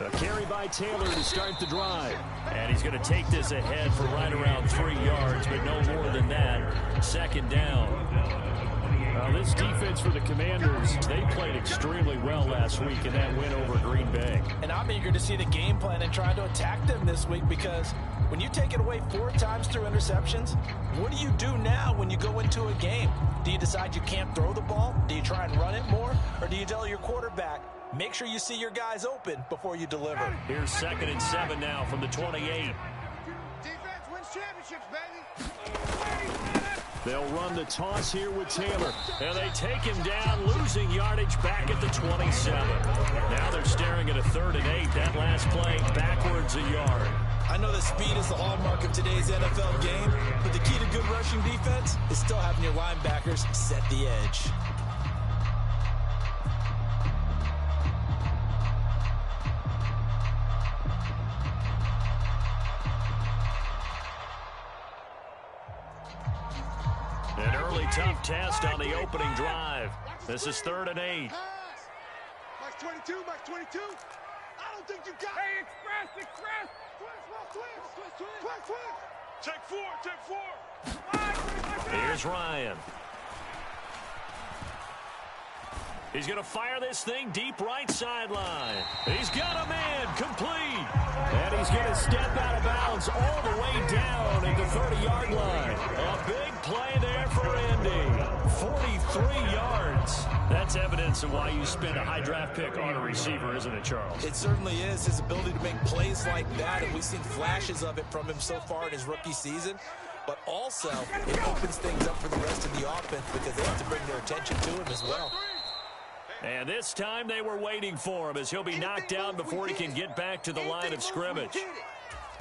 A carry by Taylor to start the drive. And he's going to take this ahead for right around 3 yards, but no more than that. Second down. This defense for the Commanders, they played extremely well last week in that win over Green Bay. And I'm eager to see the game plan and try to attack them this week, because when you take it away 4 times through interceptions, what do you do now when you go into a game? Do you decide you can't throw the ball? Do you try and run it more? Or do you tell your quarterback, make sure you see your guys open before you deliver? Here's 2nd and 7 now from the 28. Defense wins championships, baby. They'll run the toss here with Taylor. And they take him down, losing yardage back at the 27. Now they're staring at a 3rd and 8. That last play backwards a yard. I know that speed is the hallmark of today's NFL game, but the key to good rushing defense is still having your linebackers set the edge. An early tough test on the opening drive. This is 3rd and 8. Max 22, Max 22. I don't think you got it. Hey, express. Twist. Check 4. Here's Ryan. He's going to fire this thing deep right sideline. He's got a man complete. And he's going to step out of bounds all the way down at the 30-yard line. A big play there for Indy. 43 yards. That's evidence of why you spend a high draft pick on a receiver, isn't it, Charles? It certainly is. His ability to make plays like that, and we've seen flashes of it from him so far in his rookie season. But also, it opens things up for the rest of the offense because they have to bring their attention to him as well. And this time they were waiting for him as he'll be knocked down before he can get back to the line of scrimmage.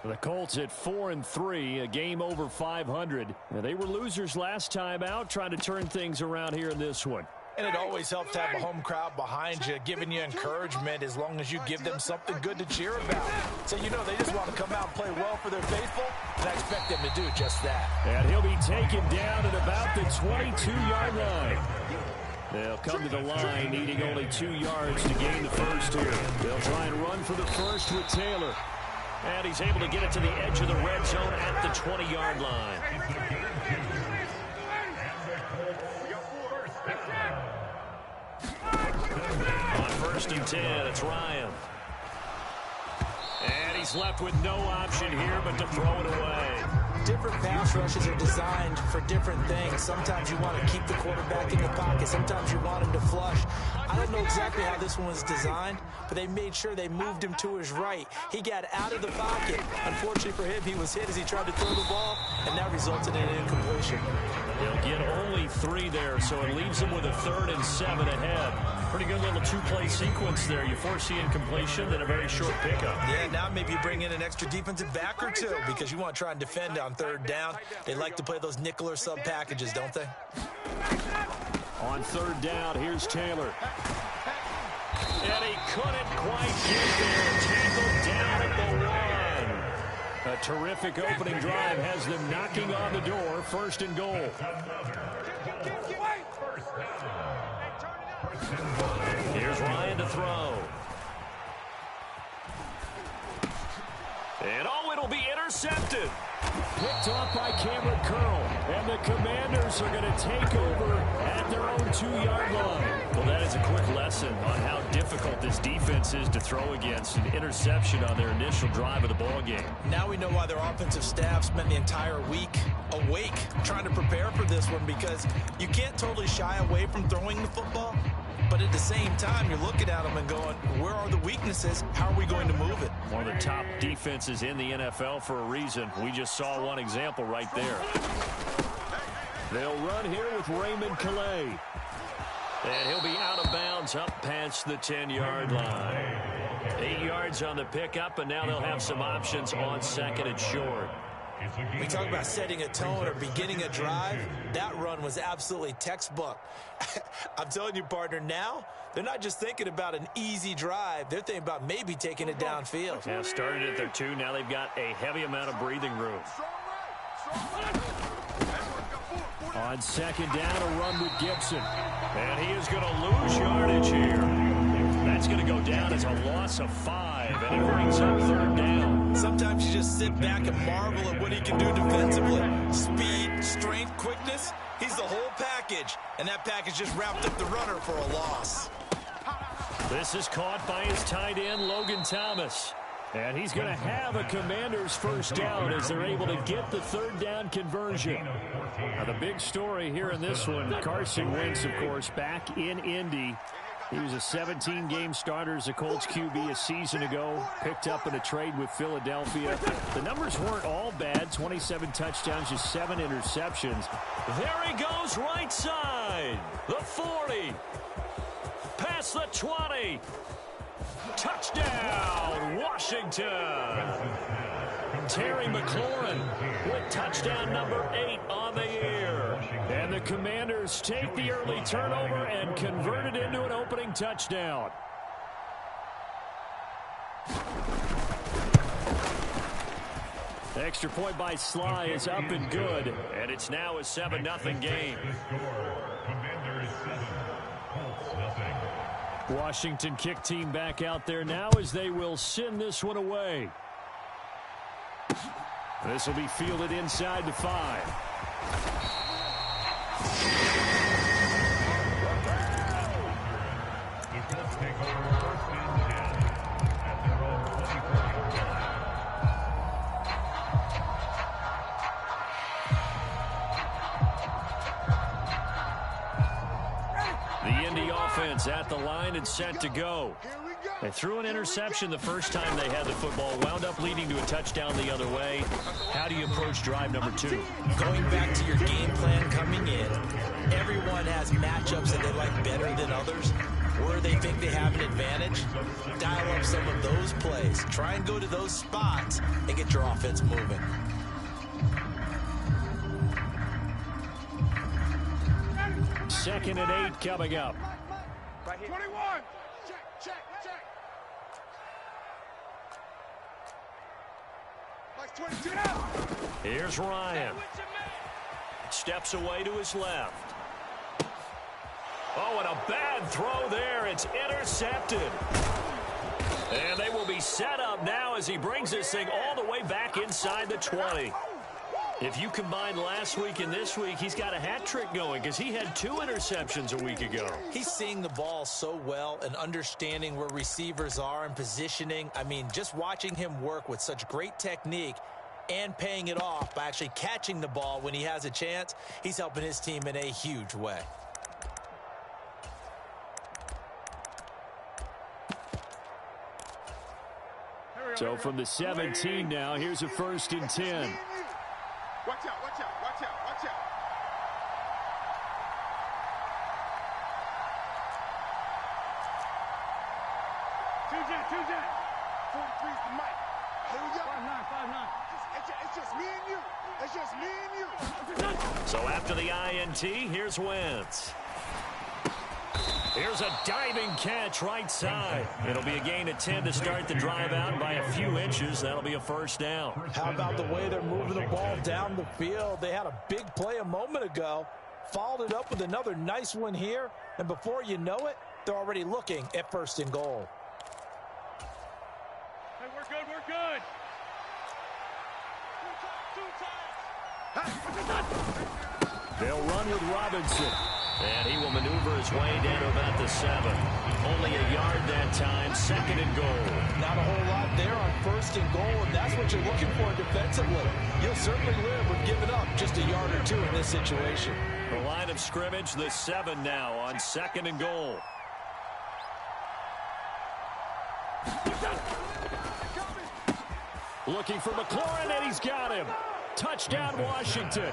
The Colts at 4-3, a game over 500. Now, they were losers last time out, trying to turn things around here in this one. And it always helps to have a home crowd behind you, giving you encouragement as long as you give them something good to cheer about. So you know they just want to come out and play well for their faithful, and I expect them to do just that. And he'll be taken down at about the 22-yard line. They'll come to the line needing only 2 yards to gain the first here. They'll try and run for the first with Taylor. And he's able to get it to the edge of the red zone at the 20-yard line. On 1st and 10, it's Ryan. And he's left with no option here but to throw it away. Different pass rushes are designed for different things. Sometimes you want to keep the quarterback in the pocket. Sometimes you want him to flush. I don't know exactly how this one was designed, but they made sure they moved him to his right. He got out of the pocket. Unfortunately for him, he was hit as he tried to throw the ball, and that resulted in an incompletion. They'll get only 3 there, so it leaves them with a 3rd and 7 ahead. Pretty good little 2-play sequence there. You force the incompletion, then a very short pickup. Yeah, now maybe you bring in an extra defensive back or 2 because you want to try and defend on 3rd down. They like to play those nickel or sub packages, don't they? On 3rd down, here's Taylor. And he couldn't quite get there. Tackled down at the 1. A terrific opening drive has them knocking on the door. 1st and goal. Here's Ryan to throw. And it'll be intercepted. Picked off by Cameron Curl. And the Commanders are going to take over at their own 2-yard line. Well, that is a quick lesson on how difficult this defense is to throw against. An interception on their initial drive of the ball game. Now we know why their offensive staff spent the entire week awake trying to prepare for this one, because you can't totally shy away from throwing the football. But at the same time, you're looking at them and going, where are the weaknesses? How are we going to move it? One of the top defenses in the NFL for a reason. We just saw one example right there. They'll run here with Raymond Calais. And he'll be out of bounds up past the 10-yard line. 8 yards on the pickup, and now they'll have some options on 2nd and short. We talk about setting a tone or beginning a drive. That run was absolutely textbook. I'm telling you, partner, now they're not just thinking about an easy drive. They're thinking about maybe taking it downfield. Yeah, started at their 2. Now they've got a heavy amount of breathing room. On 2nd down, a run with Gibson. And he is going to lose yardage here. That's going to go down as a loss of 5, and it brings up 3rd down. Sometimes you just sit back and marvel at what he can do defensively. Speed, strength, quickness. He's the whole package, and that package just wrapped up the runner for a loss. This is caught by his tight end, Logan Thomas. And he's going to have a Commanders first down as they're able to get the 3rd down conversion. Now, the big story here in this one, Carson Wentz, of course, back in Indy. He was a 17-game starter as a Colts QB a season ago, picked up in a trade with Philadelphia. The numbers weren't all bad, 27 touchdowns, just 7 interceptions. There he goes, right side. The 40. Past the 20. Touchdown, Washington. Terry McLaurin with touchdown number 8 on the year. And the Commanders take the early turnover and convert it into an opening touchdown. Extra point by Sly is up and good. And it's now a 7-0 game. Washington kick team back out there now as they will send this one away. This will be fielded inside the 5. The Indy offense at the line and set to go. They threw an interception the first time they had the football, wound up leading to a touchdown the other way. How do you approach drive number 2? Going back to your game plan coming in, everyone has matchups that they like better than others. Where they think they have an advantage, dial up some of those plays. Try and go to those spots and get your offense moving. Second and 8 coming up. Right here. 21. Check. Mike's 22 now. Here's Ryan. Steps away to his left. Oh, and a bad throw there. It's intercepted. And they will be set up now as he brings this thing all the way back inside the 20. If you combine last week and this week, he's got a hat trick going because he had 2 interceptions a week ago. He's seeing the ball so well and understanding where receivers are and positioning. I mean, just watching him work with such great technique and paying it off by actually catching the ball when he has a chance, he's helping his team in a huge way. So from the 17 now, here's a 1st and 10. Watch out. 43's the mic. Here we go. 5'9". It's just me and you. So after the INT, here's Wentz. Here's a diving catch right side. It'll be a gain of 10 to start the drive out by a few inches. That'll be a first down. How about the way they're moving the ball down the field? They had a big play a moment ago, followed it up with another nice one here, and before you know it, they're already looking at 1st and goal. Hey, we're good. They'll run with Robinson. And he will maneuver his way down to about the 7. Only a yard that time, 2nd and goal. Not a whole lot there on 1st and goal, and that's what you're looking for defensively. You'll certainly live with giving up just a yard or 2 in this situation. The line of scrimmage, the 7 now on 2nd and goal. Looking for McLaurin, and he's got him. Touchdown, Washington.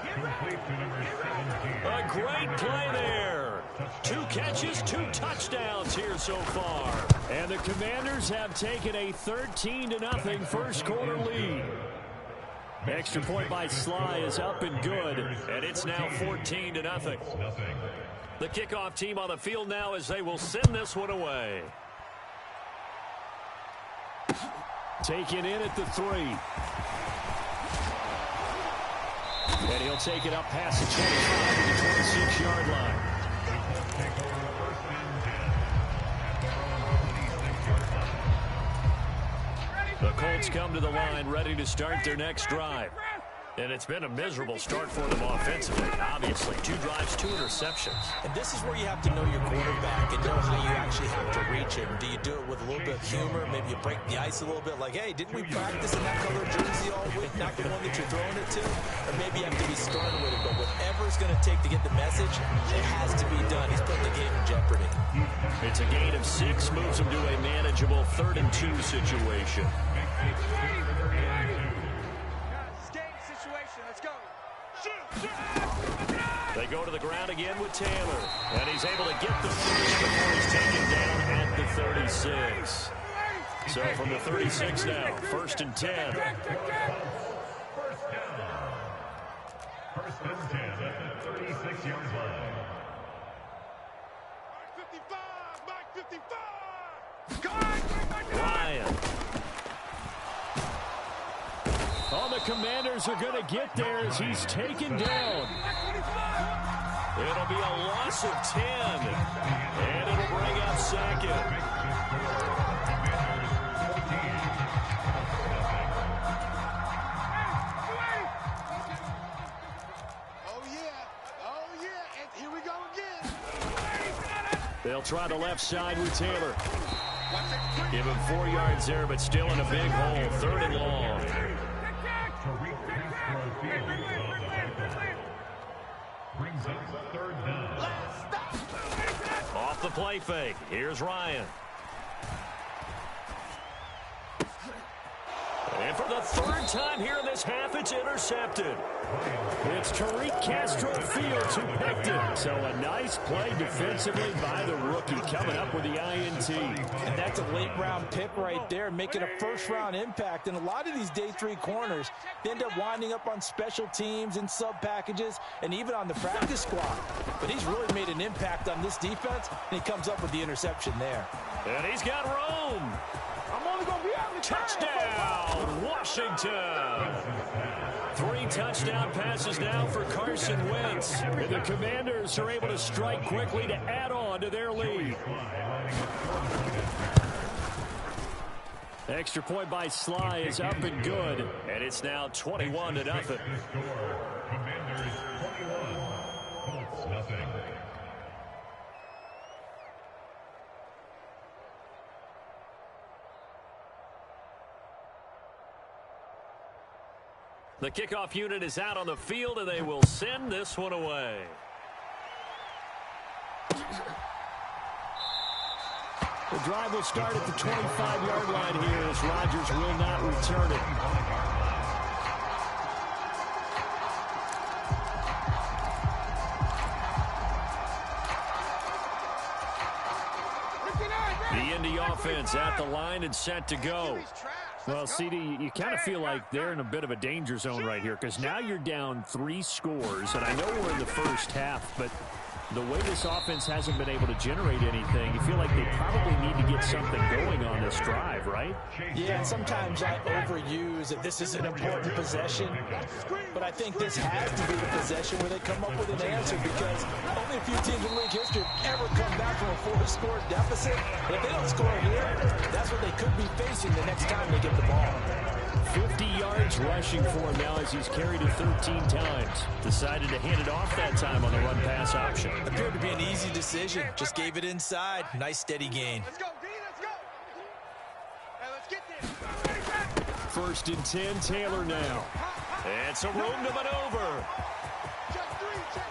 A great play there. 2 catches, 2 touchdowns here so far. And the Commanders have taken a 13-0 first quarter lead. Extra point by Sly is up and good. And it's now 14-0. The kickoff team on the field now as they will send this one away. Taken in at the 3. And he'll take it up past the 25 to the 26-yard line. Colts come to the line ready to start their next drive. And it's been a miserable start for them offensively. Obviously, 2 drives, 2 interceptions. And this is where you have to know your quarterback and know how you actually have to reach him. Do you do it with a little bit of humor? Maybe you break the ice a little bit like, hey, didn't we practice in that color jersey all week, not the one that you're throwing it to? Or maybe you have to be stern with it. But whatever it's going to take to get the message, it has to be done. He's putting the game in jeopardy. It's a gain of 6, moves him to a manageable 3rd and 2 situation. They go to the ground again with Taylor. And he's able to get the first before he's taken down at the 36. So from the 36 now, 1st and 10. First and 10 at the 36-yard line. Ryan. Oh, the Commanders are going to get there as he's taken down. It'll be a loss of 10. And it'll bring up 2nd. Here we go again. They'll try the left side with Taylor. Give him 4 yards there, but still in a big hole. 3rd and long. Brings up 3rd down. Off the play fake. Here's Ryan. And for the 3rd time here in this half, it's intercepted. It's Tariq Castro Fields who picked it. So a nice play defensively by the rookie, coming up with the INT. And that's a late-round pick right there, making a first-round impact. And a lot of these day 3 corners, they end up winding up on special teams and sub-packages and even on the practice squad. But he's really made an impact on this defense, and he comes up with the interception there. And he's got room. I'm only going to be out of the Touchdown, Washington. 3 touchdown passes now for Carson Wentz. And the Commanders are able to strike quickly to add on to their lead. Extra point by Sly is up and good. And it's now 21-0. Commanders 21, Colts nothing. The kickoff unit is out on the field, and they will send this one away. The drive will start at the 25-yard line here as Rodgers will not return it. The Indy offense at the line and set to go. Well, CD, you kind of feel like they're in a bit of a danger zone right here because now you're down 3 scores, and I know we're in the first half, but the way this offense hasn't been able to generate anything, you feel like they probably need to get something going on this drive, right? Yeah, and sometimes I overuse that this is an important possession, but I think this has to be the possession where they come up with an answer because only a few teams in league history have ever come back from a 4-score deficit. And if they don't score here, that's what they could be facing the next time they get the ball. 50 yards rushing for him now as he's carried it 13 times. Decided to hand it off that time on the run-pass option. Appeared to be an easy decision. Just gave it inside. Nice steady gain. Let's go, D, let's go. Hey, let's get this. 1st and 10, Taylor now. And some room to maneuver. Check 3, check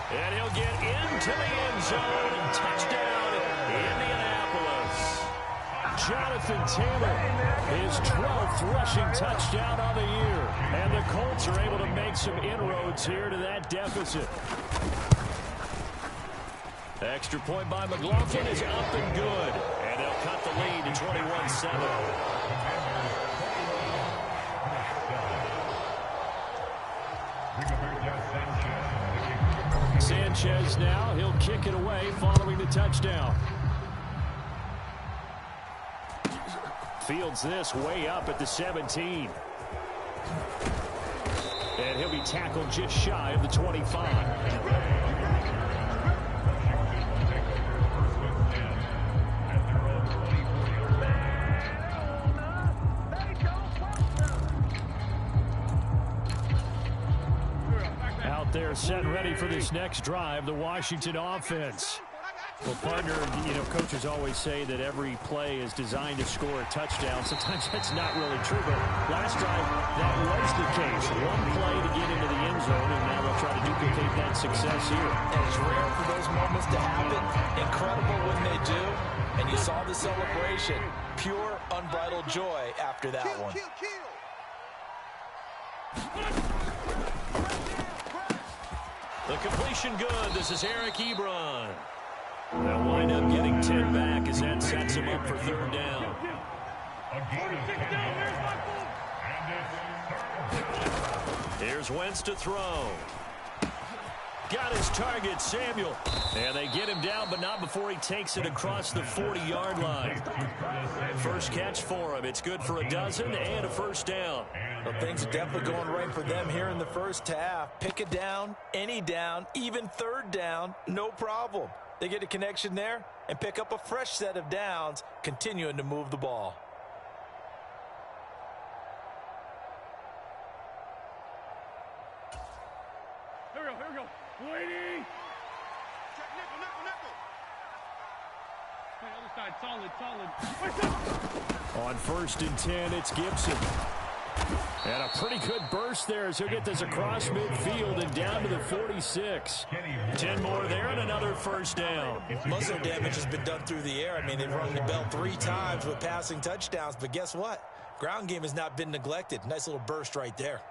3. And he'll get into the end zone. Touchdown, Indianapolis. Jonathan Taylor, his 12th rushing touchdown on the year. And the Colts are able to make some inroads here to that deficit. Extra point by McLaughlin is up and good. And they'll cut the lead to 21-7. Sanchez now, he'll kick it away following the touchdown. Fields this way up at the 17. And he'll be tackled just shy of the 25. set and ready for this next drive, the Washington offense. Well, partner, coaches always say that every play is designed to score a touchdown. Sometimes that's not really true, but last drive, that was the case. One play to get into the end zone, and now they'll try to duplicate that success here. And it's rare for those moments to happen. Incredible when they do. And you saw the celebration. Pure, unbridled joy after that one. The completion good. This is Eric Ebron. They'll wind up getting 10 back as that sets him up for third down. Here's Wentz to throw. Got his target, Samuel. And they get him down, but not before he takes it across the 40-yard line. First catch for him. It's good for a dozen and a first down. Well, things are definitely going right for them here in the first half. Pick a down, any down, even third down, no problem. They get a connection there and pick up a fresh set of downs, continuing to move the ball. Here we go. Waiting. Check nickel. Hey, other side, solid. On 1st and 10, it's Gibson. And a pretty good burst there as he'll get this across midfield and down to the 46. 10 more there and another first down. Most of the damage has been done through the air. I mean, they've rung the bell 3 times with passing touchdowns, but guess what? Ground game has not been neglected. Nice little burst right there.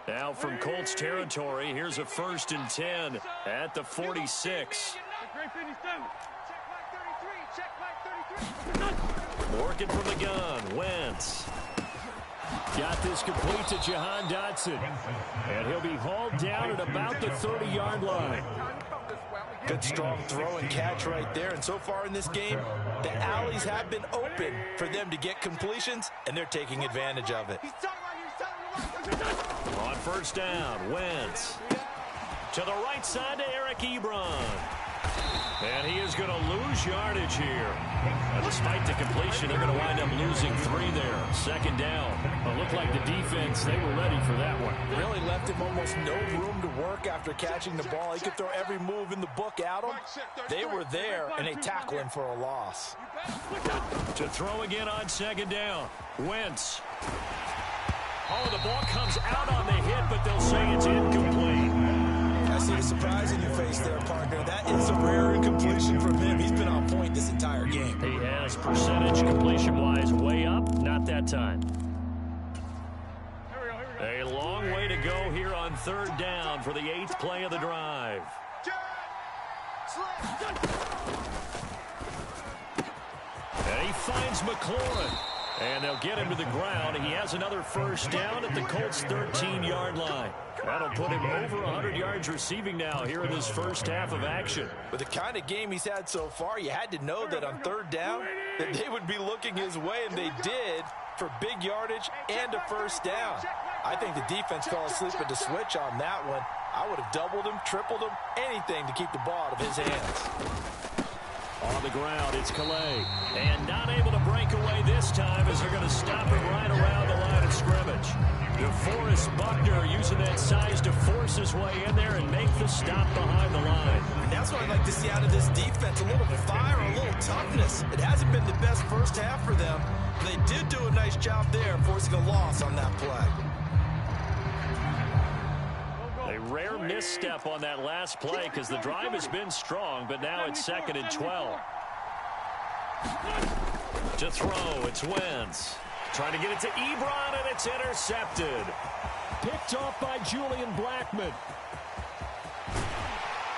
Now from Colts territory, here's a 1st and 10 at the 46. Working from the gun, Wentz. Got this complete to Jahan Dotson. And he'll be hauled down at about the 30-yard line. Good strong throw and catch right there. And so far in this game, the alleys have been open for them to get completions, and they're taking advantage of it. On 1st down, Wentz. To the right side to Eric Ebron. And he is going to lose yardage here. And despite the completion, they're going to wind up losing 3 there. 2nd down. It looked like the defense, they were ready for that one. Really left him almost no room to work after catching the ball. He could throw every move in the book at him. They were there, and they tackle him for a loss. To throw again on 2nd down. Wentz. Oh, the ball comes out on the hit, but they'll say it's incomplete. I see the surprise in your face there, partner. That is a rare incompletion from him. He's been on point this entire game. He has percentage completion-wise way up. Not that time. A long way to go here on 3rd down for the 8th play of the drive. And he finds McLaurin. And they'll get him to the ground. He has another first down at the Colts' 13-yard line. That'll put him over 100 yards receiving now here in this first half of action. With the kind of game he's had so far, you had to know that on 3rd down that they would be looking his way, and they did for big yardage and a first down. I think the defense fell asleep at the switch on that one. I would have doubled him, tripled him, anything to keep the ball out of his hands. On the ground, it's Calais. And not able to break away this time as they're going to stop him right around the line of scrimmage. DeForest Buckner using that size to force his way in there and make the stop behind the line. And that's what I'd like to see out of this defense, a little fire, a little toughness. It hasn't been the best first half for them. They did do a nice job there, forcing a loss on that play. A rare misstep on that last play because the drive has been strong, but now it's 2nd and 12. To throw, it's Wentz. Trying to get it to Ebron, and it's intercepted. Picked off by Julian Blackmon.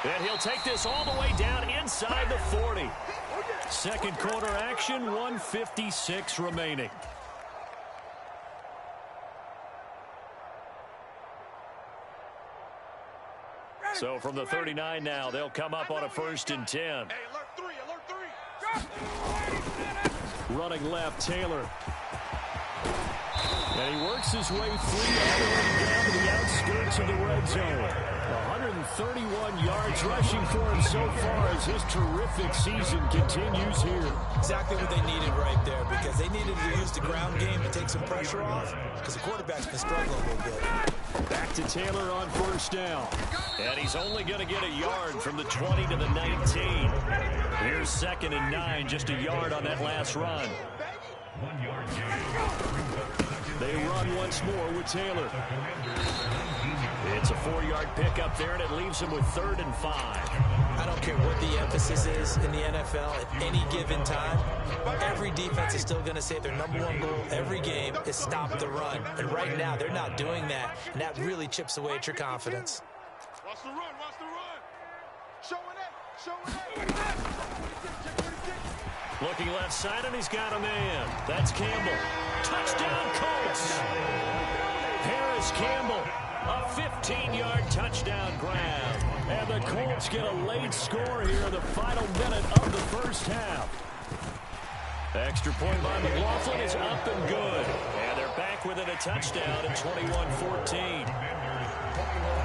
And he'll take this all the way down inside the 40. 2nd quarter action, 1:56 remaining. So from the 39 now, they'll come up on a 1st and 10. Hey, alert 3. Running left, Taylor. And he works his way free all the way down to the outskirts of the red zone. 131 yards rushing for him so far as his terrific season continues here. Exactly what they needed right there, because they needed to use the ground game to take some pressure off, because the quarterback's been struggling a little bit. Back to Taylor on first down. And he's only going to get a yard from the 20 to the 19. Here's 2nd and 9, just a yard on that last run. 1 yard gain. They run once more with Taylor. It's a 4-yard pickup there, and it leaves him with 3rd and 5. I don't care what the emphasis is in the NFL at any given time. Every defense is still going to say their #1 goal every game is stop the run. And right now, they're not doing that, and that really chips away at your confidence. Watch the run, watch the run. Showing it. Looking left side, and he's got a man. That's Campbell. Touchdown, Colts! Harris Campbell, a 15-yard touchdown grab. And the Colts get a late score here in the final minute of the first half. Extra point by McLaughlin is up and good. And they're back within a touchdown at 21-14.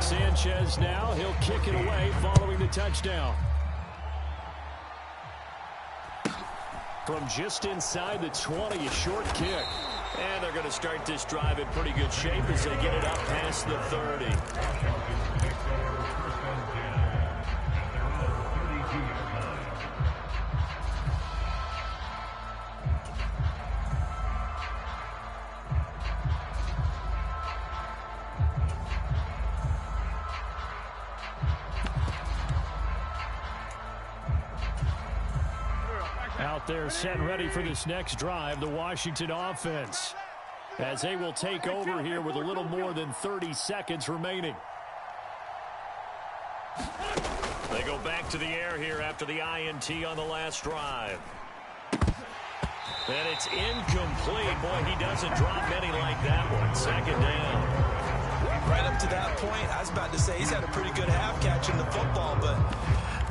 Sanchez now, he'll kick it away following the touchdown. From just inside the 20, a short kick. And they're going to start this drive in pretty good shape as they get it up past the 30. Out there set and ready for this next drive, the Washington offense, as they will take over here with a little more than 30 seconds remaining. They go back to the air here after the INT on the last drive. And it's incomplete. Boy, he doesn't drop many like that one. 2nd down. Right up to that point, I was about to say he's had a pretty good half catching the football, but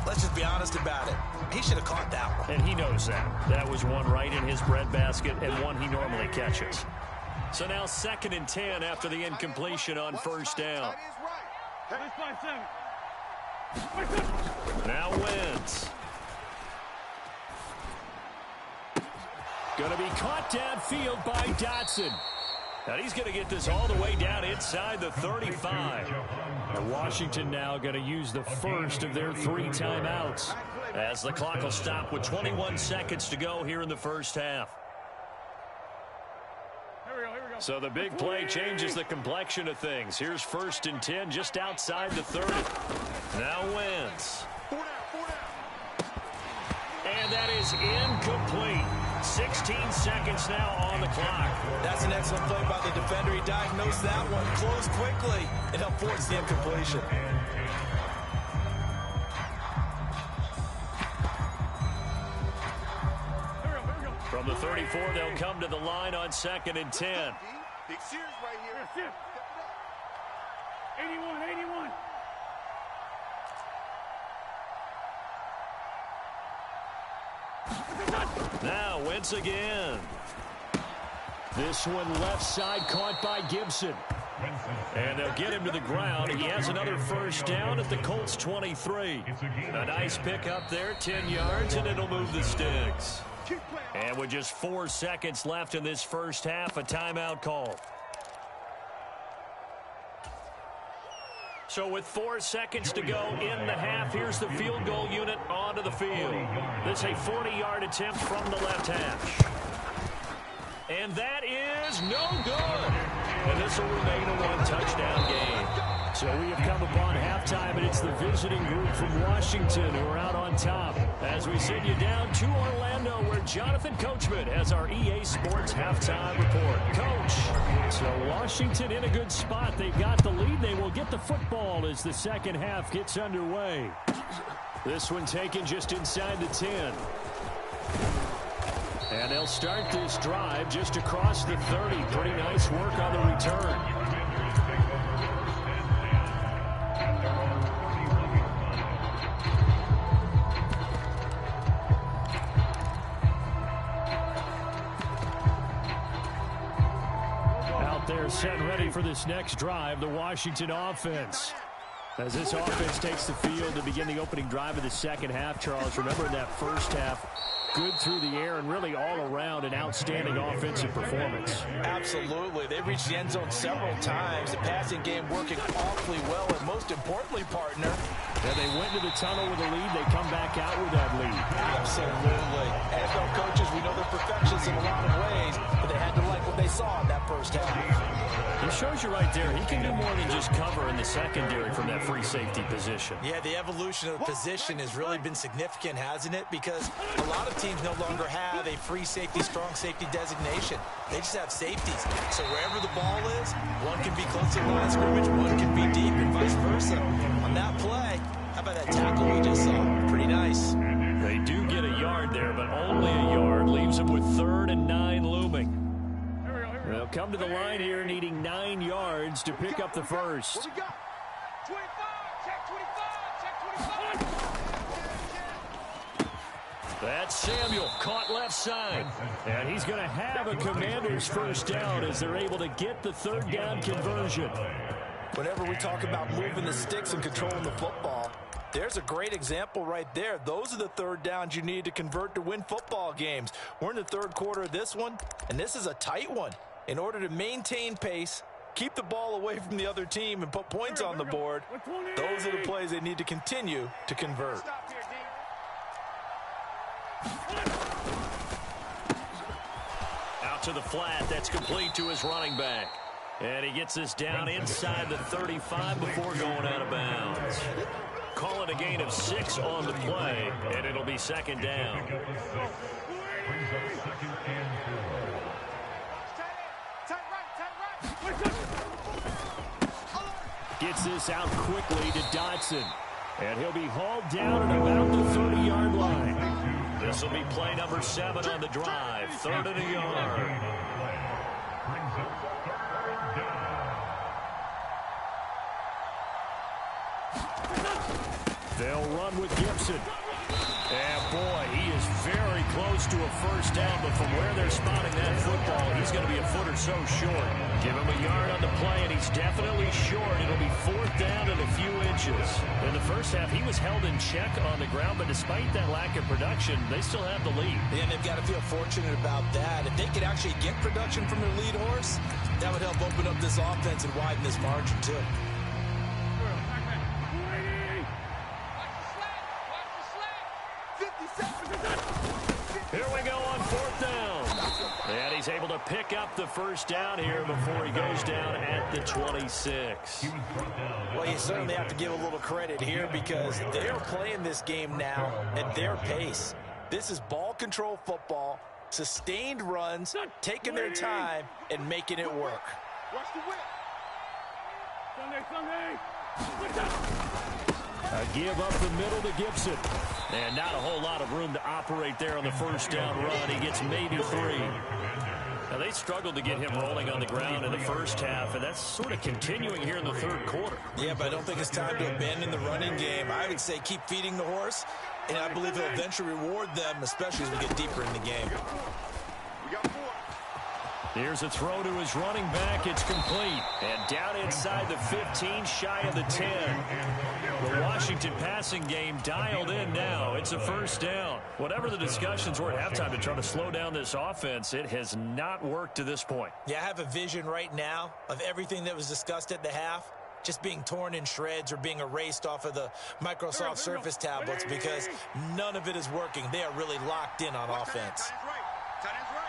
let's just be honest about it. He should have caught that one. And he knows that. That was one right in his breadbasket and one he normally catches. So now 2nd and 10 after the incompletion on first down. Now Wentz. Going to be caught downfield by Dotson. And he's going to get this all the way down inside the 35. And Washington now going to use the first of their 3 timeouts, as the clock will stop with 21 seconds to go here in the first half. So the big play changes the complexion of things. Here's 1st and 10 just outside the 30. Now Wentz. And that is incomplete. 16 seconds now on the clock. That's an excellent play by the defender. He diagnosed that one, closed quickly, and helped force the incompletion. From the 34, they'll come to the line on 2nd and 10. Big Sears right here. 81. Now Wentz again. This one left side caught by Gibson. And they'll get him to the ground. He has another first down at the Colts 23. A nice pick up there, 10 yards, and it'll move the sticks. And with just 4 seconds left in this first half, a timeout call. So with 4 seconds to go in the half, here's the field goal unit onto the field. This is a 40-yard attempt from the left hash. And that is no good. And this will remain a 1-touchdown game. So we have come upon halftime, and it's the visiting group from Washington who are out on top. As we send you down to Orlando, where Jonathan Coachman has our EA Sports halftime report. Coach, so Washington in a good spot. They've got the lead. They will get the football as the second half gets underway. This one taken just inside the 10. And they'll start this drive just across the 30. Pretty nice work on the return. for this next drive, the Washington offense. As this offense takes the field to begin the opening drive of the second half, Charles, remember in that first half, good through the air and really all around an outstanding offensive performance. Absolutely. They reached the end zone several times. The passing game working awfully well, and most importantly, partner, and they went to the tunnel with a lead. They come back out with that lead. Absolutely. NFL coaches, we know they're perfectionists in a lot of ways, but they had to like what they saw in that first half. It shows you right there, he can do more than just cover in the secondary from that free safety position. Yeah, the evolution of the position has really been significant, hasn't it? Because a lot of teams no longer have a free safety, strong safety designation. They just have safeties. So wherever the ball is, one can be close to the line of scrimmage, one can be deep, and vice versa. On that play, how about that tackle we just saw? Pretty nice. They do get a yard there, but only a yard. Leaves them with 3rd and 9 looming. They'll come to the line here needing 9 yards to pick up the first. What we got? 25, check 25, check 25. That's Samuel, caught left side. And he's going to have a Commander's first down as they're able to get the 3rd down conversion. Whenever we talk about moving the sticks and controlling the football, there's a great example right there. Those are the 3rd downs you need to convert to win football games. We're in the 3rd quarter of this one, and this is a tight one. In order to maintain pace, keep the ball away from the other team, and put points on the board, those are the plays they need to continue to convert. Out to the flat. That's complete to his running back. And he gets this down inside the 35 before going out of bounds. Call it a gain of 6 on the play, and it'll be 2nd down. Gets this out quickly to Dotson. And he'll be hauled down at about the 30-yard line. This will be play number 7 on the drive. 3rd and a yard. They'll run with Gibson. And boy, he is very close to a first down, but from where they're spotting that football, he's going to be a foot or so short. Give him a yard on the play, and he's definitely short. It'll be 4th down and a few inches. In the first half, he was held in check on the ground, but despite that lack of production, they still have the lead. And they've got to feel fortunate about that. If they could actually get production from their lead horse, that would help open up this offense and widen this margin, too. Here we go on 4th down. And he's able to pick up the first down here before he goes down at the 26. Well, you certainly have to give a little credit here because they're playing this game now at their pace. This is ball control football, sustained runs, taking their time, and making it work. Watch the whip. Sunday. A give up the middle to Gibson. And not a whole lot of room to operate there on the first down run. He gets maybe 3. Now, they struggled to get him rolling on the ground in the first half, and that's sort of continuing here in the 3rd quarter. Yeah, but I don't think it's time to abandon the running game. I would say keep feeding the horse, and I believe he'll eventually reward them, especially as we get deeper in the game. We got 4. Here's a throw to his running back. It's complete. And down inside the 15, shy of the 10. The Washington passing game dialed in now. It's a first down. Whatever the discussions were at halftime to try to slow down this offense, it has not worked to this point. Yeah, I have a vision right now of everything that was discussed at the half just being torn in shreds or being erased off of the Microsoft Surface tablets because none of it is working. They are really locked in on offense. Tight end's right.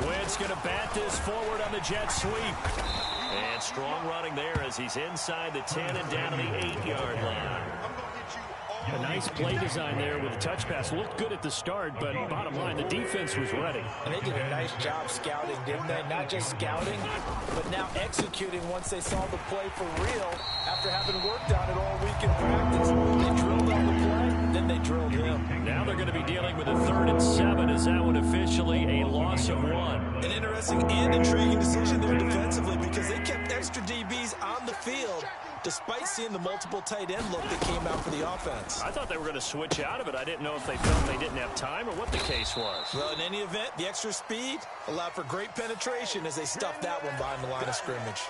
Wentz going to bat this forward on the jet sweep. And strong running there as he's inside the 10 and down to the 8-yard line. A nice play design there with a touch pass. Looked good at the start, but bottom line, the defense was ready. And they did a nice job scouting, didn't they? Not just scouting, but now executing once they saw the play for real after having worked on it all week in practice. They drilled on the play, then they drilled him. Now they're going to be dealing with a 3rd and 7 as that one officially a loss of 1. An interesting and intriguing decision there defensively because they kept extra DBs he's on the field, despite seeing the multiple tight end look that came out for the offense. I thought they were going to switch out of it. I didn't know if they felt they didn't have time or what the case was. Well, in any event, the extra speed allowed for great penetration as they stuffed that one behind the line of scrimmage.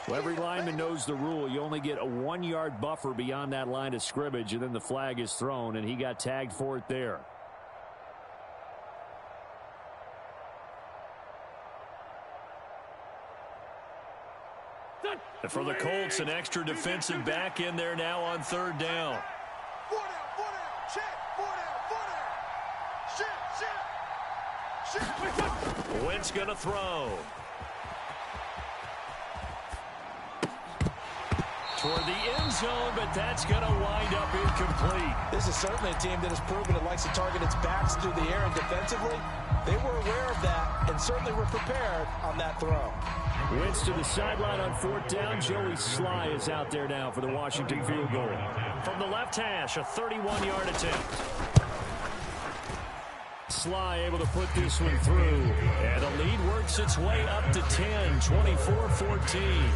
Well, every lineman knows the rule. You only get a 1-yard buffer beyond that line of scrimmage, and then the flag is thrown, and he got tagged for it there. And for the Colts, an extra defensive back in there now on third down. 4 down, 4 down, check, 4 down, 4 down. Shift. Wentz going to throw. Toward the end zone, but that's going to wind up incomplete. This is certainly a team that has proven it likes to target its backs through the air, and defensively, they were aware of that and certainly were prepared on that throw. Wentz to the sideline on fourth down. Joey Sly is out there now for the Washington field goal. From the left hash, a 31-yard attempt. Sly able to put this one through. And the lead works its way up to 10, 24-14.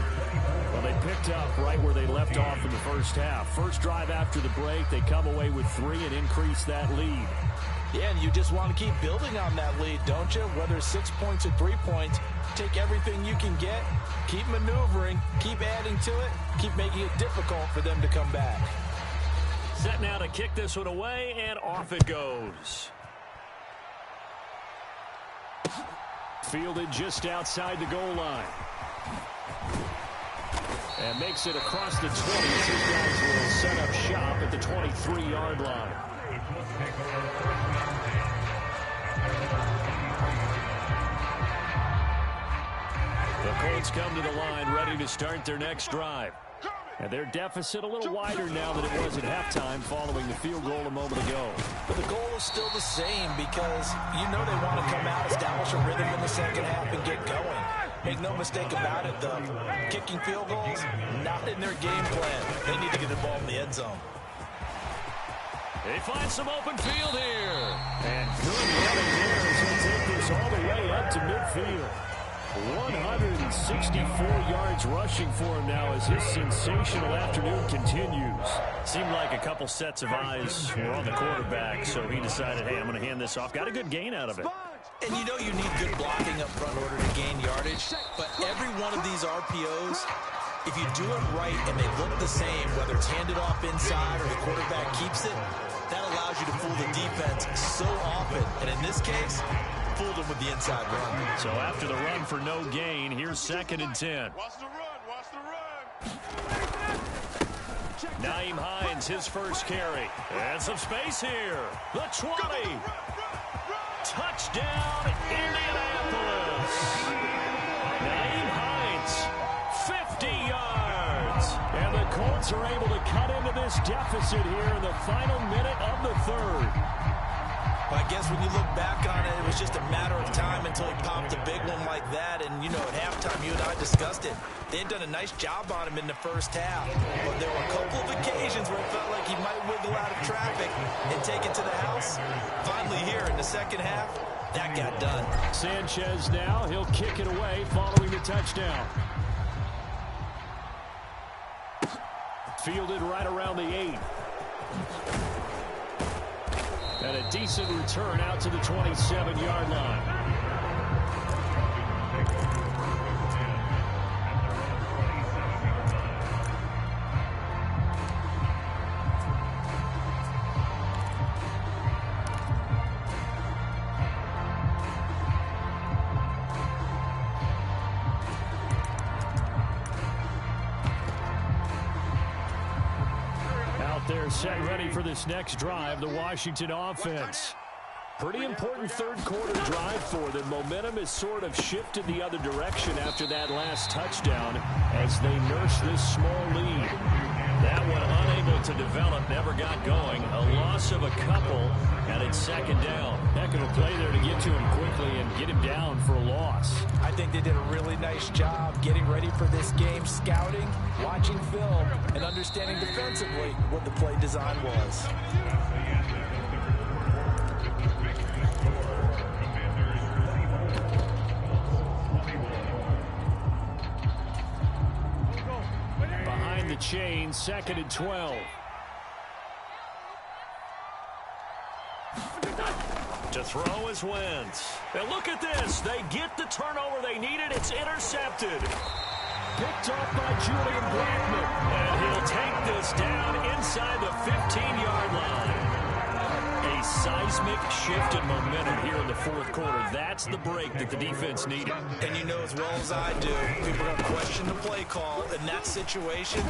Well, they picked up right where they left off in the first half. First drive after the break, they come away with 3 and increase that lead. Yeah, and you just want to keep building on that lead, don't you? Whether it's 6 points or 3 points, take everything you can get, keep maneuvering, keep adding to it, keep making it difficult for them to come back. Set now to kick this one away, and off it goes. Fielded just outside the goal line. And makes it across the 20. These guys will set up shop at the 23-yard line. The Colts come to the line ready to start their next drive. And their deficit a little wider now than it was at halftime following the field goal a moment ago. But the goal is still the same because you know they want to come out, establish a rhythm in the second half, and get going. Make no mistake about it, though. Kicking field goals, not in their game plan. They need to get the ball in the end zone. They find some open field here. And good running there as he'll take this all the way up to midfield. 164 yards rushing for him now as his sensational afternoon continues. Seemed like a couple sets of eyes were on the quarterback, so he decided, hey, I'm going to hand this off. Got a good gain out of it. And you know you need good blocking up front in order to gain yardage, but every one of these RPOs, if you do it right and they look the same, whether it's handed off inside or the quarterback keeps it, that allows you to fool the defense so often. And in this case, fooled them with the inside run. So after the run for no gain, here's 2nd and 10. Watch the run, watch the run. Nyheim Hines, his first carry. And some space here. The 20. Touchdown, Indianapolis. Nyheim Hines, 50 yards. And the Colts are able to cut into this deficit here in the final minute of the third. I guess when you look back on it, it was just a matter of time until he popped a big one like that. And, you know, at halftime, you and I discussed it. They had done a nice job on him in the first half. But there were a couple of occasions where it felt like he might wiggle out of traffic and take it to the house. Finally here in the second half, that got done. Sanchez now, he'll kick it away following the touchdown. Fielded right around the 8. And a decent return out to the 27-yard line. They're set ready for this next drive, the Washington offense. Pretty important third quarter drive for them. Momentum has sort of shifted the other direction after that last touchdown as they nurse this small lead. That one unable to develop, never got going. A loss of a couple, and it's 2nd down. Heck of a play there to get to him quickly and get him down for a loss. I think they did a really nice job getting ready for this game, scouting, watching film, and understanding defensively what the play design was. the chain, 2nd and 12. To throw is Wentz. And look at this. They get the turnover they needed. It's intercepted. Picked off by Julian Blackman. And he'll take this down inside the 15-yard line. A seismic shift in momentum here in the fourth quarter. That's the break that the defense needed. And you know as well as I do, people are going to question the play call in that situation.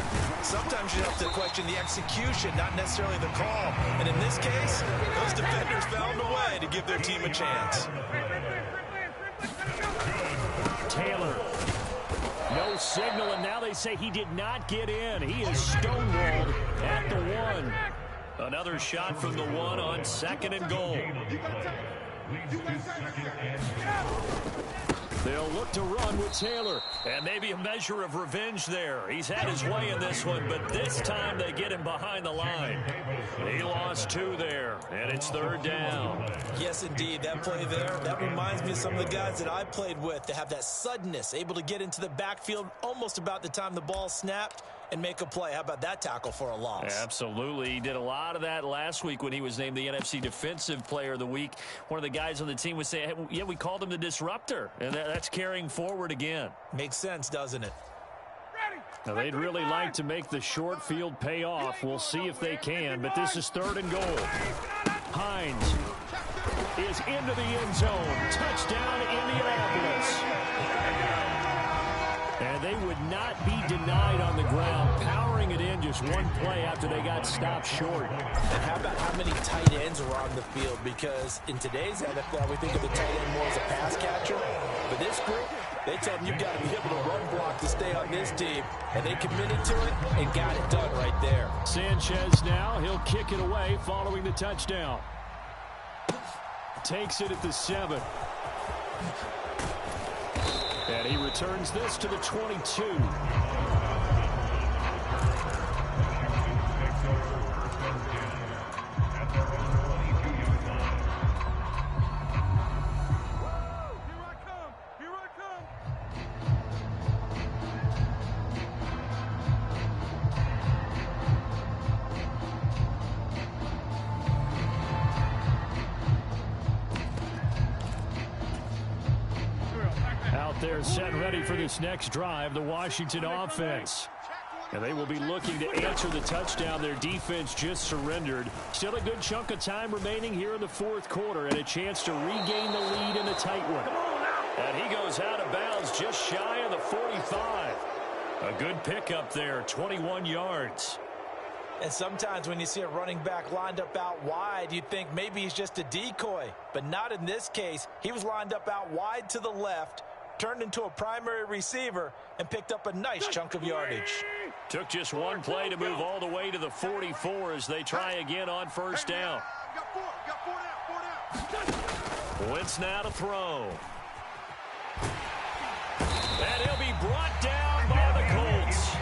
Sometimes you have to question the execution, not necessarily the call. And in this case, those defenders found a way to give their team a chance. Taylor. No signal, and now they say he did not get in. He is stonewalled at the 1. Another shot from the 1 on 2nd and goal. They'll look to run with Taylor. And maybe a measure of revenge there. He's had his way in this one, but this time they get him behind the line. He lost 2 there, and it's 3rd down. Yes, indeed. That play there, that reminds me of some of the guys that I played with that have that suddenness, able to get into the backfield almost about the time the ball snapped and make a play. How about that tackle for a loss? Absolutely. He did a lot of that last week when he was named the NFC Defensive Player of the Week. One of the guys on the team was saying, hey, yeah, we called him the disruptor, and that's carrying forward again. Makes sense, doesn't it? Now, they'd really like to make the short field pay off. We'll see if they can, but this is 3rd and goal. Hines is into the end zone. Touchdown, Indianapolis. And they would not be denied on the ground, powering it in just one play after they got stopped short. And how about how many tight ends were on the field? Because in today's NFL, we think of the tight end more as a pass catcher. But this group, they tell them you've got to be able to run block to stay on this team. And they committed to it and got it done right there. Sanchez now, he'll kick it away following the touchdown. Takes it at the 7. And he returns this to the 22. They're set and ready for this next drive, the Washington offense. And they will be looking to answer the touchdown their defense just surrendered. Still a good chunk of time remaining here in the fourth quarter and a chance to regain the lead in a tight one. And he goes out of bounds just shy of the 45. A good pickup there, 21 yards. And sometimes when you see a running back lined up out wide, you think maybe he's just a decoy. But not in this case. He was lined up out wide to the left, turned into a primary receiver, and picked up a nice chunk of yardage. Took just one play to move all the way to the 44 as they try again on first down. Wentz now to throw. And he'll be brought down by the Colts.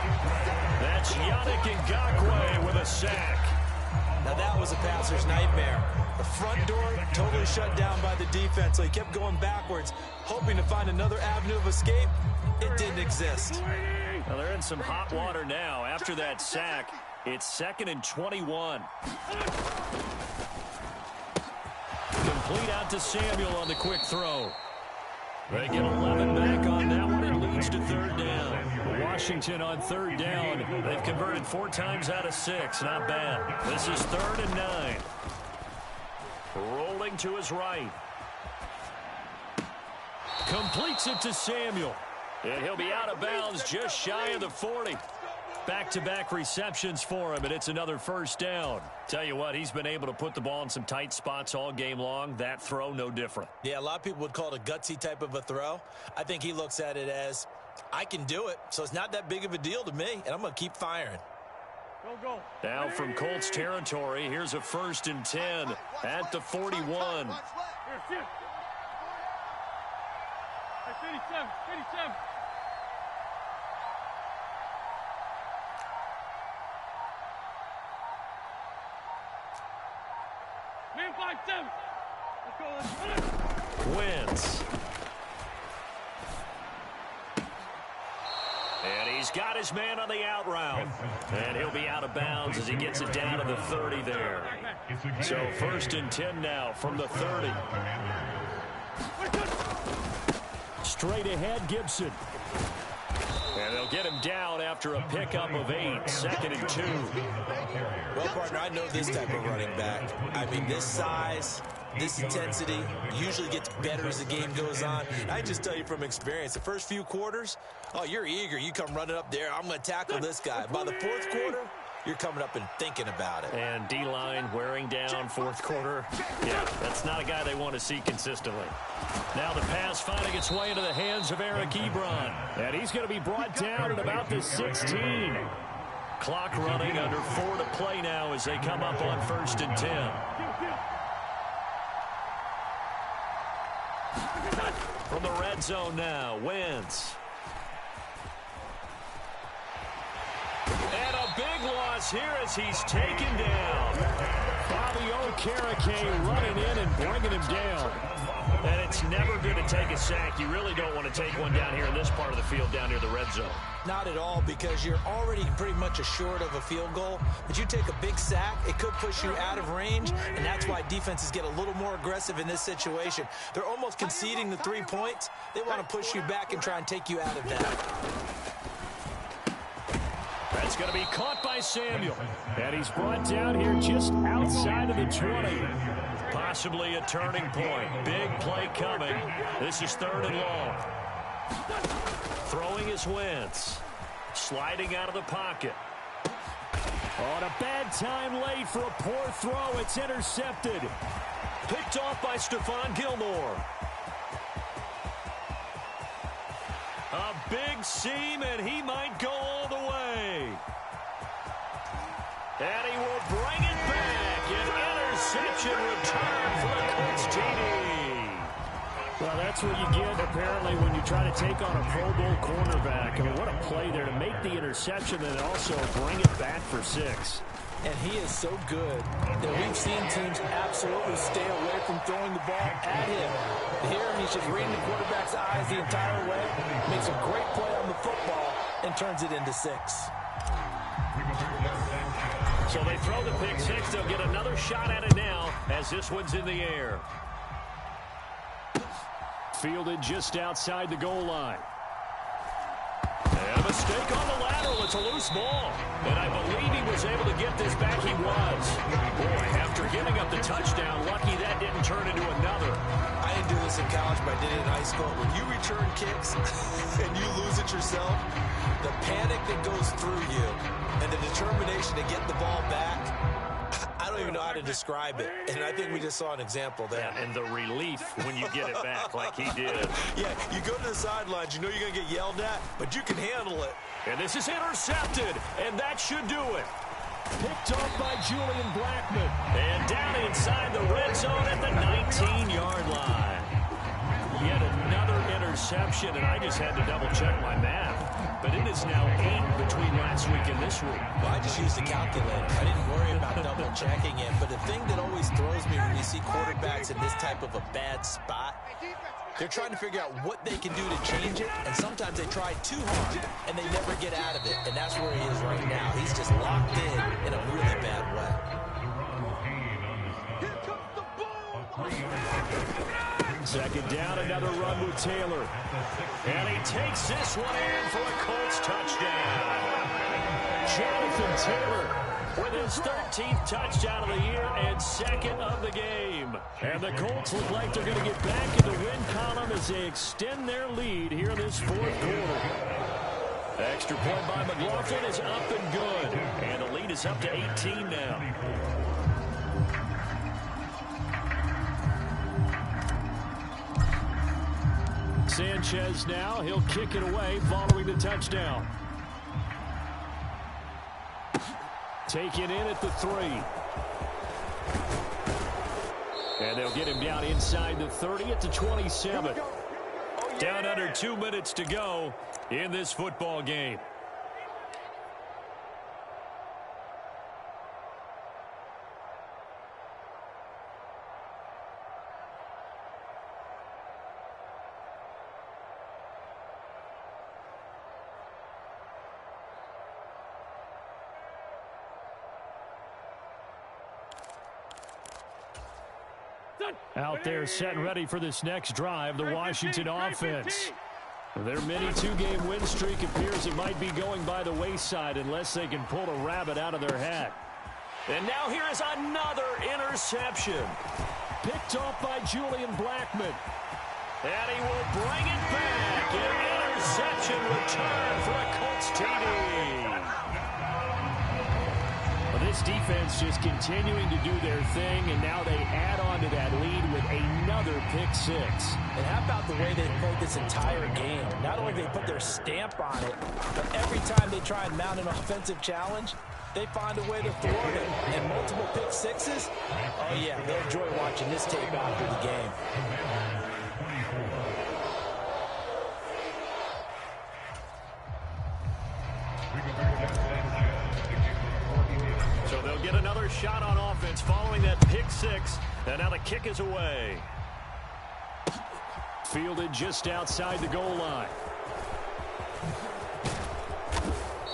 That's Yannick Ngakoue with a sack. Now that was a passer's nightmare. The front door totally shut down by the defense, so he kept going backwards, hoping to find another avenue of escape. It didn't exist. Well, they're in some hot water now. After that sack, it's 2nd and 21. Complete out to Samuel on the quick throw. They get 11 back on that one. It leads to third down. Washington on third down. They've converted 4 times out of 6. Not bad. This is 3rd and 9. Rolling to his right. Completes it to Samuel. And he'll be out of bounds just shy of the 40. Back-to-back receptions for him, and it's another first down. Tell you what, he's been able to put the ball in some tight spots all game long. That throw, no different. Yeah, a lot of people would call it a gutsy type of a throw. I think he looks at it as, I can do it, so it's not that big of a deal to me, and I'm going to keep firing. Go. Now from Colts territory, here's a 1st and 10 at the 41. Here, sit. Hey, 57. Man, 5-7. Let's go. Wentz. And he's He's got his man on the out route. And he'll be out of bounds as he gets it down to the 30 there. So 1st and 10 now from the 30. Straight ahead, Gibson. And they'll get him down after a pickup of 8, 2nd and 2. Well, partner, I know this type of running back. I mean, this size, this intensity usually gets better as the game goes on. I just tell you from experience, the first few quarters, oh, you're eager. You come running up there, I'm going to tackle this guy. By the 4th quarter, you're coming up and thinking about it. And D-line wearing down 4th quarter. Yeah, that's not a guy they want to see consistently. Now the pass finding its way into the hands of Eric Ebron. And he's going to be brought down at about the 16. Clock running, under 4 to play now as they come up on 1st and 10. From the red zone now, Wentz. And a big loss here as he's taken down. Bobby Okereke running in and bringing him down. And it's never good to take a sack. You really don't want to take one down here in this part of the field down near the red zone. Not at all, because you're already pretty much assured of a field goal. But you take a big sack, it could push you out of range, and that's why defenses get a little more aggressive in this situation. They're almost conceding the 3 points. They want to push you back and try and take you out of that. That's going to be caught by Samuel. And he's brought down here just outside of the 20. Possibly a turning point. Big play coming. This is 3rd and long. Throwing is Wentz. Sliding out of the pocket. On a bad time late for a poor throw. It's intercepted. Picked off by Stephon Gilmore. A big seam, and he might go all the way. And he will bring it back. An interception return for the Colts TD. Well, that's what you get, apparently, when you try to take on a Pro Bowl cornerback. I mean, what a play there to make the interception and also bring it back for 6. And he is so good that we've seen teams absolutely stay away from throwing the ball at him. Here, he's just reading the quarterback's eyes the entire way, makes a great play on the football, and turns it into 6. So they throw the pick 6. They'll get another shot at it now as this one's in the air. Fielded just outside the goal line. And a mistake on the lateral. It's a loose ball. And I believe he was able to get this back. He was. Boy, after giving up the touchdown, lucky that didn't turn into another. I didn't do this in college, but I did it in high school. When you return kicks and you lose it yourself, the panic that goes through you and the determination to get the ball back, I don't even know how to describe it. And I think we just saw an example there. Yeah, and the relief when you get it back like he did. Yeah, you go to the sidelines, you know you're going to get yelled at, but you can handle it. And this is intercepted, and that should do it. Picked off by Julian Blackmon. And down inside the red zone at the 19-yard line. Yet another interception, and I just had to double-check my math. But it is now 8 between last week and this week. Well, I just used a calculator. I didn't worry about double-checking it. But the thing that always throws me when you see quarterbacks in this type of a bad spot, they're trying to figure out what they can do to change it, and sometimes they try too hard, and they never get out of it. And that's where he is right now. He's just locked in a really bad way. Here comes the ball. 2nd down, another run with Taylor. And he takes this one in for a Colts touchdown. Jonathan Taylor with his 13th touchdown of the year and 2nd of the game. And the Colts look like they're going to get back in the win column as they extend their lead here in this 4th quarter. Extra point by McLaughlin is up and good. And the lead is up to 18 now. Sanchez now, he'll kick it away following the touchdown. Taken in at the 3. And they'll get him down inside the 30 at the 27. Down under 2 minutes to go in this football game. Out there set and ready for this next drive, the Washington offense. Their mini two-game win streak appears it might be going by the wayside unless they can pull a rabbit out of their hat. And now here is another interception. Picked off by Julian Blackmon. And he will bring it back. An interception return for a Colts TD. Well, this defense just continuing to do their thing, and now they add on to that lead with another pick six. And how about the way they played this entire game? Not only do they put their stamp on it, but every time they try and mount an offensive challenge, they find a way to thwart it. And multiple pick sixes, oh yeah, they'll enjoy watching this tape after the game. So they'll get another shot on offense following that pick six. And now the kick is away. Fielded just outside the goal line.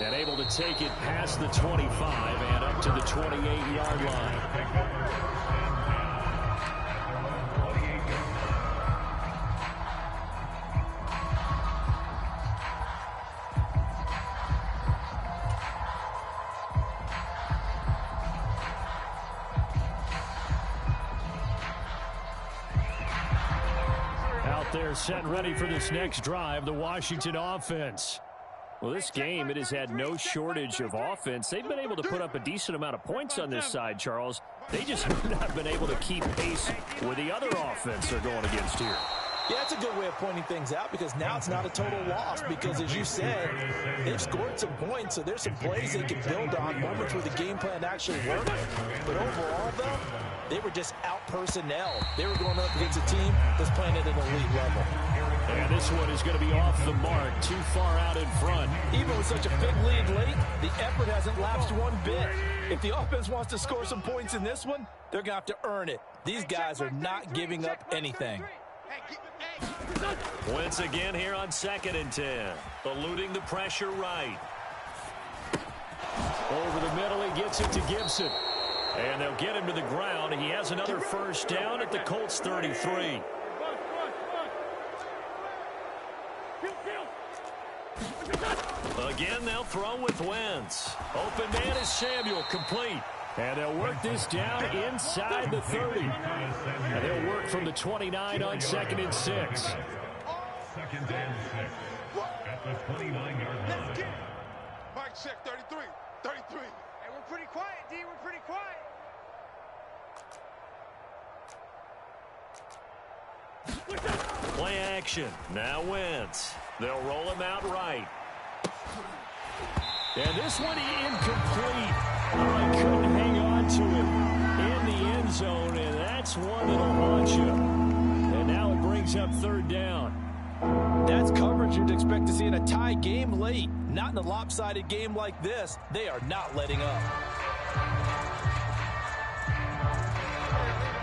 And able to take it past the 25 and up to the 28-yard line. Out there set and ready for this next drive, the Washington offense. Well, this game, it has had no shortage of offense. They've been able to put up a decent amount of points on this side, Charles. They just have not been able to keep pace with the other offense they're going against here. Yeah, that's a good way of pointing things out because now it's not a total loss because, as you said, they've scored some points, so there's some plays they can build on, moments where the game plan actually worked. But overall, though, they were just out-personnel. They were going up against a team that's playing at an elite level. And this one is going to be off the mark, too far out in front. Even with such a big lead late, the effort hasn't lapsed one bit. If the offense wants to score some points in this one, they're going to have to earn it. These guys are not giving up anything. Once again here on 2nd and 10. Eluding the pressure right. Over the middle, he gets it to Gibson. And they'll get him to the ground. He has another first down at the Colts 33. Again, they'll throw with Wentz. Open man is Samuel, complete. And they'll work this down inside the 30. And they'll work from the 29 on 2nd and 6. 2nd and 6 at the 29-yard line. Mike, check 33. 33. Hey, we're pretty quiet, D. We're pretty quiet. Play action. Now Wentz. They'll roll him out right. And this one incomplete. Oh, he couldn't hang on to it in the end zone, and that's one that'll haunt you. And now it brings up 3rd down. That's coverage you'd expect to see in a tie game late. Not in a lopsided game like this. They are not letting up.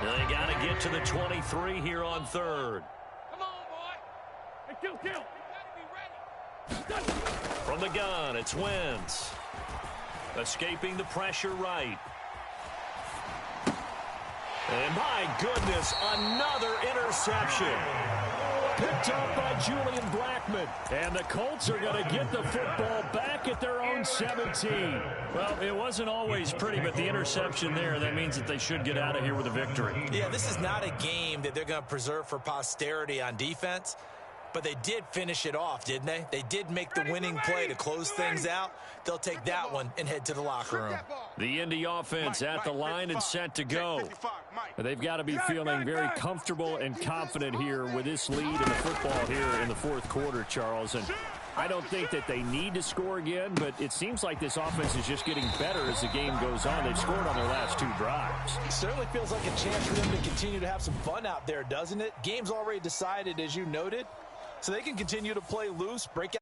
They got to get to the 23 here on 3rd. Come on, boy. Hey, kill. You got to be ready. From the gun, it's Wentz. Escaping the pressure right. And my goodness, another interception. Picked up by Julian Blackmon. And the Colts are going to get the football back at their own 17. Well, it wasn't always pretty, but the interception there, that means that they should get out of here with a victory. Yeah, this is not a game that they're going to preserve for posterity on defense. But they did finish it off, didn't they? They did make the winning play to close things out. They'll take that one and head to the locker room. The Indy offense at the line and set to go. They've got to be feeling very comfortable and confident here with this lead in the football here in the 4th quarter, Charles. And I don't think that they need to score again, but it seems like this offense is just getting better as the game goes on. They've scored on their last 2 drives. It certainly feels like a chance for them to continue to have some fun out there, doesn't it? Game's already decided, as you noted. So they can continue to play loose, break out.